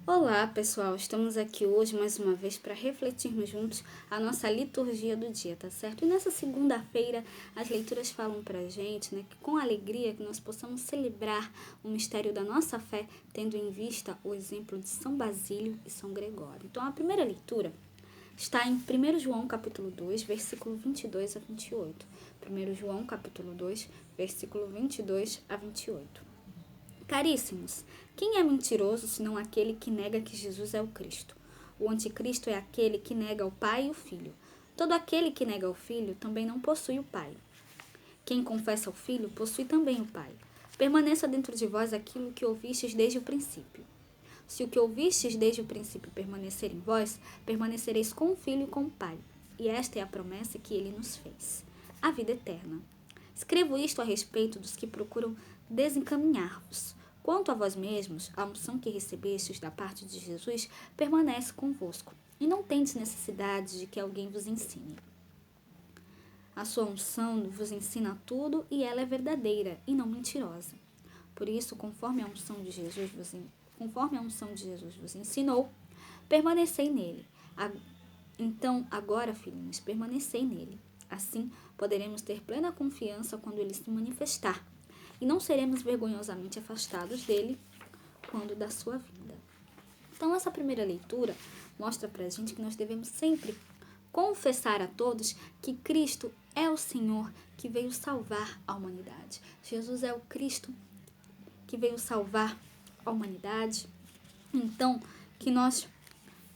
Olá, pessoal! Estamos aqui hoje mais uma vez para refletirmos juntos a nossa liturgia do dia, tá certo? E nessa segunda-feira as leituras falam pra gente, que com alegria que nós possamos celebrar o mistério da nossa fé, tendo em vista o exemplo de São Basílio e São Gregório. Então a primeira leitura está em 1 João capítulo 2, versículo 22 a 28. 1 João capítulo 2, versículo 22 a 28. Caríssimos, quem é mentiroso senão aquele que nega que Jesus é o Cristo? O anticristo é aquele que nega o Pai e o Filho. Todo aquele que nega o Filho também não possui o Pai. Quem confessa o Filho possui também o Pai. Permaneça dentro de vós aquilo que ouvistes desde o princípio. Se o que ouvistes desde o princípio permanecer em vós, permanecereis com o Filho e com o Pai. E esta é a promessa que ele nos fez: a vida eterna. Escrevo isto a respeito dos que procuram desencaminhar-vos. Quanto a vós mesmos, a unção que recebestes da parte de Jesus permanece convosco, e não tendes necessidade de que alguém vos ensine. A sua unção vos ensina tudo e ela é verdadeira e não mentirosa. Por isso, conforme a unção de Jesus vos ensinou, permanecei nele. Então, agora, filhinhos, permanecei nele. Assim, poderemos ter plena confiança quando ele se manifestar, e não seremos vergonhosamente afastados dele quando da sua vinda. Então, essa primeira leitura mostra pra gente que nós devemos sempre confessar a todos que Cristo é o Senhor que veio salvar a humanidade. Jesus é o Cristo que veio salvar a humanidade. Então, que nós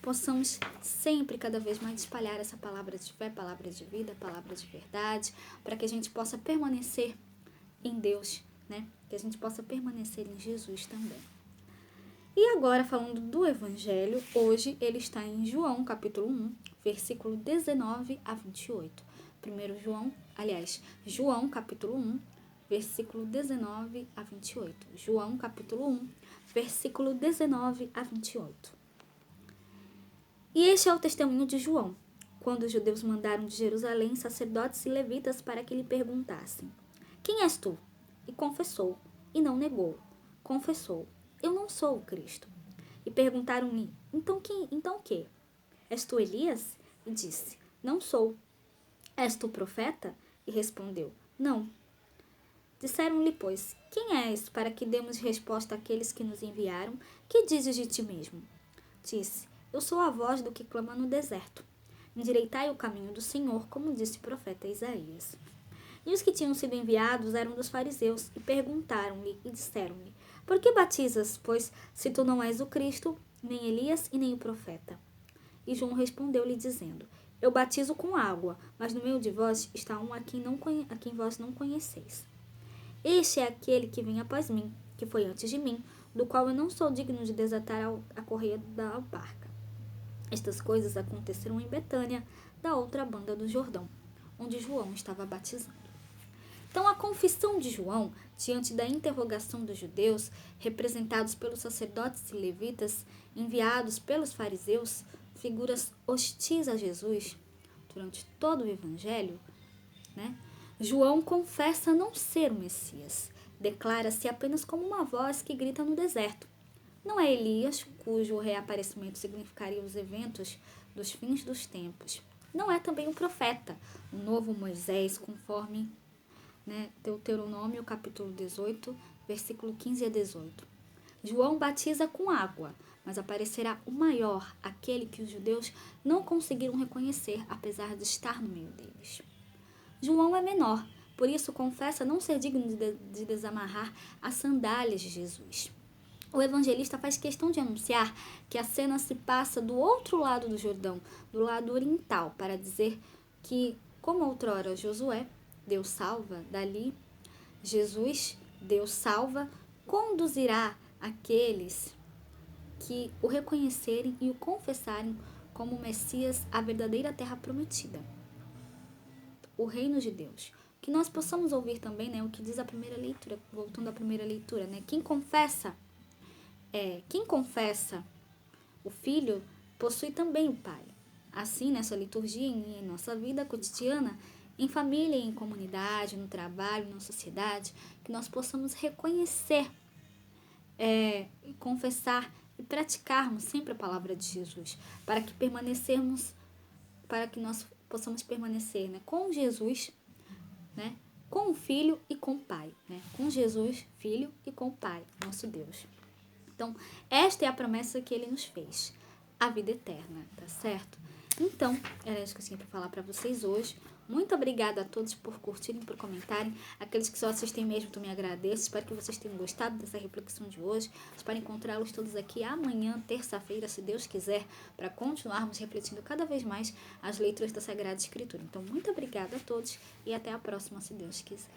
possamos sempre, cada vez mais, espalhar essa palavra de fé, palavra de vida, palavra de verdade, para que a gente possa permanecer em Deus, que a gente possa permanecer em Jesus também. E agora, falando do Evangelho, hoje ele está em João, capítulo 1, versículo 19 a 28. João, capítulo 1, versículo 19 a 28. João, capítulo 1, versículo 19 a 28. E este é o testemunho de João, quando os judeus mandaram de Jerusalém sacerdotes e levitas para que lhe perguntassem: quem és tu? E confessou, e não negou. Confessou: eu não sou o Cristo. E perguntaram-lhe: então o que? És tu Elias? E disse: não sou. És tu profeta? E respondeu: não. Disseram-lhe, pois: quem és, para que demos resposta àqueles que nos enviaram? Que dizes de ti mesmo? Disse: eu sou a voz do que clama no deserto. Endireitai o caminho do Senhor, como disse o profeta Isaías. E os que tinham sido enviados eram dos fariseus, e perguntaram-lhe e disseram-lhe: por que batizas, pois, se tu não és o Cristo, nem Elias e nem o profeta? E João respondeu-lhe dizendo: eu batizo com água, mas no meio de vós está um a quem vós não conheceis. Este é aquele que vem após mim, que foi antes de mim, do qual eu não sou digno de desatar a correia da alparca. Estas coisas aconteceram em Betânia, da outra banda do Jordão, onde João estava batizando. Então, a confissão de João, diante da interrogação dos judeus, representados pelos sacerdotes e levitas, enviados pelos fariseus, figuras hostis a Jesus, durante todo o Evangelho, João confessa não ser o Messias, declara-se apenas como uma voz que grita no deserto. Não é Elias, cujo reaparecimento significaria os eventos dos fins dos tempos. Não é também o profeta, o novo Moisés, conforme Deuteronômio capítulo 18, versículo 15 a 18. João batiza com água, mas aparecerá o maior, aquele que os judeus não conseguiram reconhecer, apesar de estar no meio deles. João é menor, por isso confessa não ser digno de desamarrar as sandálias de Jesus. O evangelista faz questão de anunciar que a cena se passa do outro lado do Jordão, do lado oriental, para dizer que, como outrora Josué, Deus salva, dali Jesus, Deus salva, conduzirá aqueles que o reconhecerem e o confessarem como Messias à verdadeira terra prometida, o reino de Deus. Que nós possamos ouvir também, o que diz a primeira leitura, voltando à primeira leitura, quem confessa o Filho possui também o Pai. Assim, nessa liturgia, em nossa vida cotidiana, em família, em comunidade, no trabalho, na sociedade, que nós possamos reconhecer, confessar e praticarmos sempre a palavra de Jesus, para que nós possamos permanecer, né, com Jesus, né, com o Filho e com o Pai, né, com Jesus, Filho e com o Pai, nosso Deus. Então, esta é a promessa que ele nos fez, a vida eterna, tá certo? Então, era isso que eu tinha para falar para vocês hoje. Muito obrigada a todos por curtirem, por comentarem. Aqueles que só assistem mesmo, eu me agradeço. Espero que vocês tenham gostado dessa reflexão de hoje. Espero encontrá-los todos aqui amanhã, terça-feira, se Deus quiser, para continuarmos refletindo cada vez mais as leituras da Sagrada Escritura. Então, muito obrigada a todos e até a próxima, se Deus quiser.